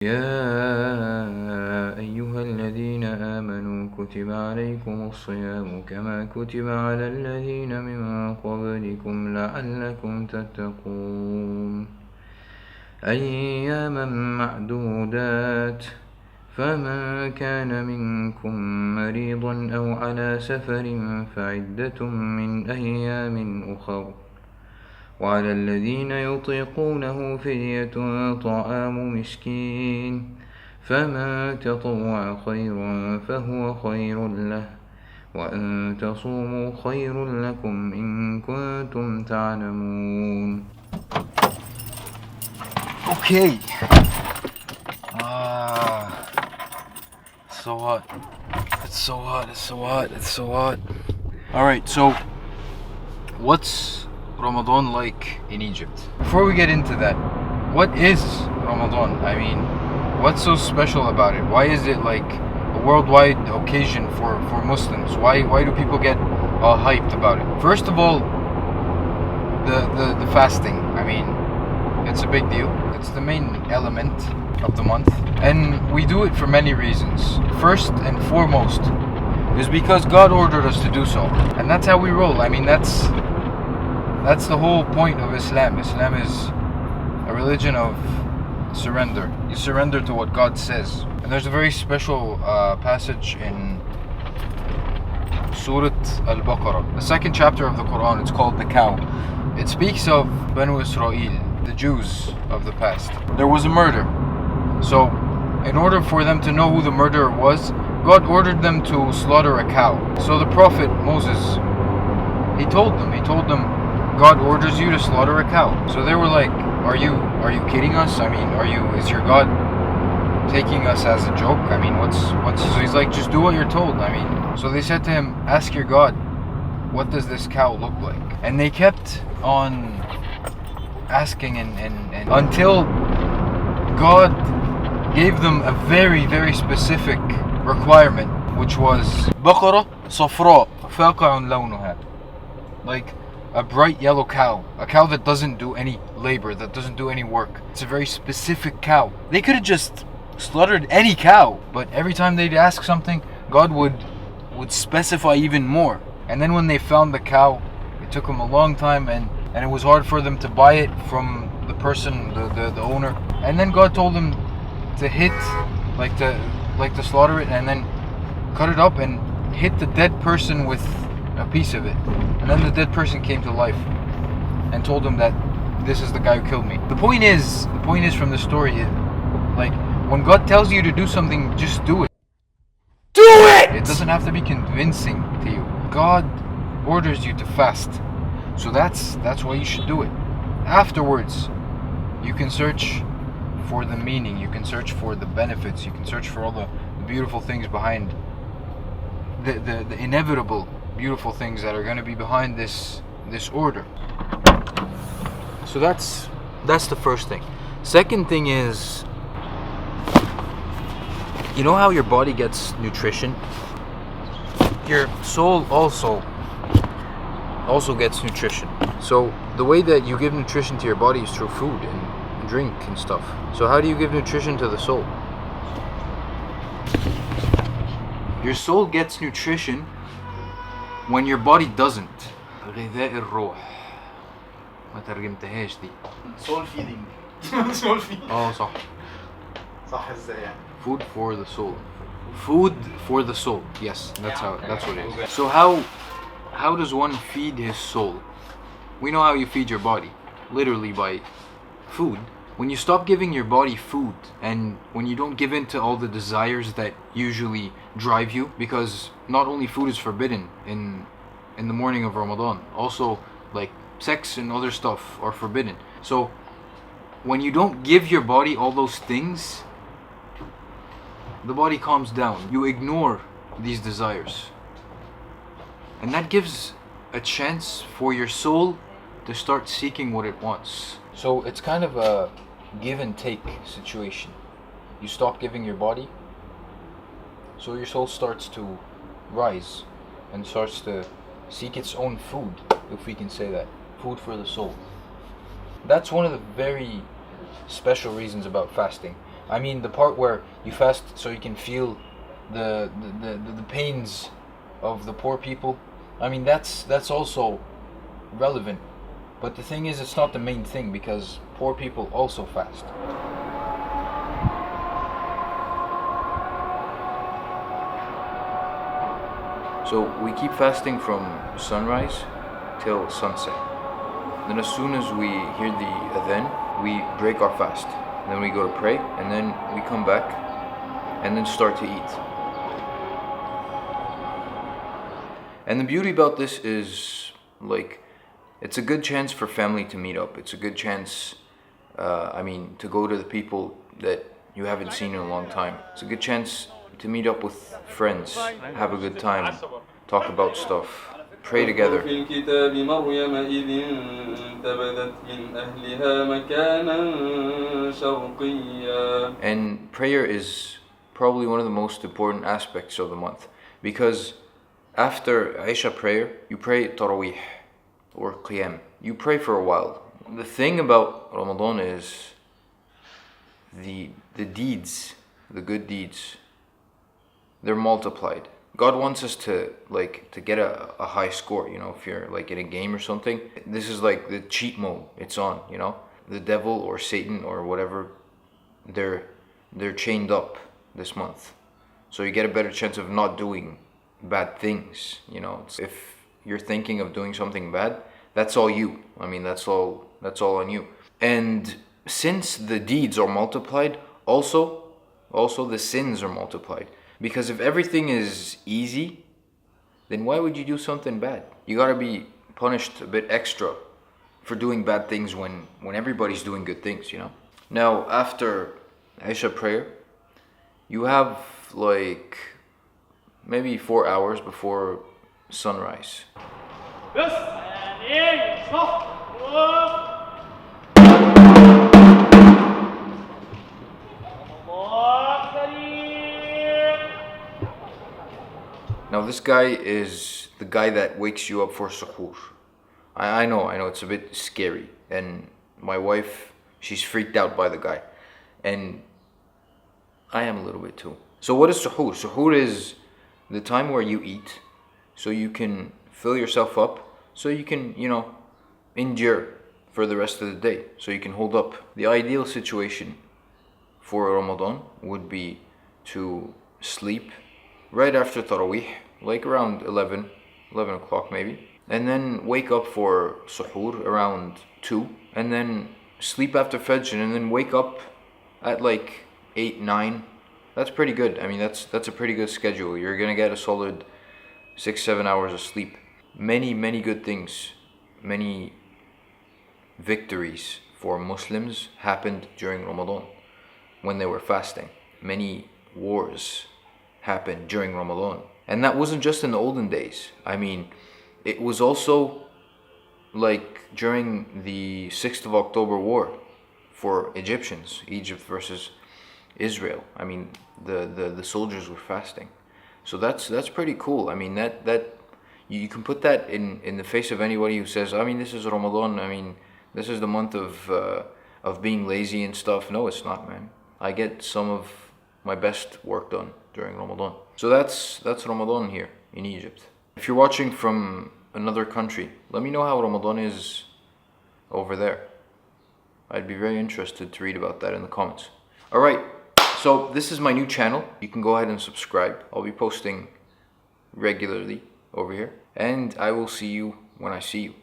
يا أيها الذين آمنوا كتب عليكم الصيام كما كتب على الذين من قبلكم لعلكم تتقون أياما معدودات فمن كان منكم مريضا أو على سفر فعدة من أيام أخر وعلى الذين يطيقونه فدية طعام مسكين فمن تطوع خيرا فهو خير له وأن تصوموا خير لكم إن كنتم تعلمون. Okay. So hot. It's so hot. It's so hot. It's so hot. Alright, so what's Ramadan like in Egypt? Before we get into that, what is Ramadan? I mean, what's so special about it? Why is it like a worldwide occasion for Muslims? Why do people get all hyped about it? First of all, the fasting. I mean, it's a big deal. It's the main element of the month, and we do it for many reasons. First and foremost is because God ordered us to do so, and that's how we roll. I mean, that's the whole point of Islam. Islam is a religion of surrender. You surrender to what God says. And there's a very special passage in Surah Al-Baqarah, the second chapter of the Quran. It's called the cow. It speaks of Banu Israel, the Jews of the past. There was a murder. So, in order for them to know who the murderer was, God ordered them to slaughter a cow. So the Prophet Moses, he told them, God orders you to slaughter a cow. So they were like, are you kidding us? I mean, is your God taking us as a joke? I mean, so he's like, just do what you're told. I mean, so they said to him, ask your God, what does this cow look like? And they kept on asking and until God gave them a very, very specific requirement, which was Baqarah Safra Faqa'un lawnuha, like a bright yellow cow, a cow that doesn't do any labor, that doesn't do any work. It's a very specific cow. They could have just slaughtered any cow, but every time they'd ask something, God would specify even more. And then when they found the cow, it took them a long time, and it was hard for them to buy it from the person, the owner. And then God told them to hit, like to slaughter it, and then cut it up and hit the dead person with a piece of it. And then the dead person came to life and told them that this is the guy who killed me. The point is from the story, like, when God tells you to do something, just do it. Do it! It doesn't have to be convincing to you. God orders you to fast. So that's why you should do it. Afterwards, you can search for the meaning, you can search for the benefits, you can search for all the beautiful things behind the inevitable beautiful things that are going to be behind this order. So that's the first thing. Second thing is, you know how your body gets nutrition? Your soul also gets nutrition. So the way that you give nutrition to your body is through food and drink and stuff. So how do you give nutrition to the soul? Your soul gets nutrition when your body doesn't. غذاء الروح. ما ترجمتهاش دي. Soul feeding. Soul feeding. صح. صح ازاي يعني؟ Food for the soul. Food for the soul. Yes, that's what it is. So how does one feed his soul? We know how you feed your body, literally by food. When you stop giving your body food, and when you don't give in to all the desires that usually drive you, because not only food is forbidden in the morning of Ramadan, also like sex and other stuff are forbidden. So when you don't give your body all those things, the body calms down. You ignore these desires. And that gives a chance for your soul to start seeking what it wants. So it's kind of a give and take situation. You stop giving your body, so your soul starts to rise and starts to seek its own food, if we can say that. Food for the soul. That's one of the very special reasons about fasting. I mean the part where you fast so you can feel the pains of the poor people. I mean that's also relevant. But the thing is, it's not the main thing because poor people also fast. So we keep fasting from sunrise till sunset. Then as soon as we hear the adhan, we break our fast. Then we go to pray, and then we come back, and then start to eat. And the beauty about this is, like, it's a good chance for family to meet up. It's a good chance, to go to the people that you haven't seen in a long time. It's a good chance to meet up with friends, have a good time, talk about stuff, pray together. في الكتاب مريم إذ انتبذت من أهلها مكانا شرقيا. And prayer is probably one of the most important aspects of the month, because after Isha prayer, you pray Taraweeh or Qiyam. You pray for a while. The thing about Ramadan is the deeds, the good deeds, they're multiplied. God wants us to get a high score, if you're like in a game or something. This is like the cheat mode, it's on, The devil or Satan or whatever, they're chained up this month. So you get a better chance of not doing bad things, If you're thinking of doing something bad, that's all you. That's all on you. And since the deeds are multiplied, also the sins are multiplied. Because if everything is easy, then why would you do something bad? You gotta be punished a bit extra for doing bad things when everybody's doing good things, Now, after Isha prayer, you have maybe 4 hours before sunrise. Now this guy is the guy that wakes you up for suhoor. I know it's a bit scary, and my wife, she's freaked out by the guy, and I am a little bit too. So what is suhoor? Suhoor is the time where you eat, so you can fill yourself up, so you can, endure for the rest of the day, so you can hold up. The ideal situation for Ramadan would be to sleep right after Taraweeh, like around 11 o'clock maybe, and then wake up for suhoor around 2, and then sleep after Fajr, and then wake up at 8, 9. That's pretty good. That's a pretty good schedule. You're gonna get a solid 6, 7 hours of sleep. Many good things, many victories for Muslims happened during Ramadan when they were fasting. Many wars happened during Ramadan. And that wasn't just in the olden days. It was also during the 6th of October war for Egyptians, Egypt versus Israel. The soldiers were fasting. So that's pretty cool. That you can put that in the face of anybody who says, this is Ramadan, this is the month of being lazy and stuff. No, it's not, man. I get some of my best work done during Ramadan. So that's Ramadan here in Egypt. If you're watching from another country, let me know how Ramadan is over there. I'd be very interested to read about that in the comments. Alright, so this is my new channel. You can go ahead and subscribe. I'll be posting regularly over here. And I will see you when I see you.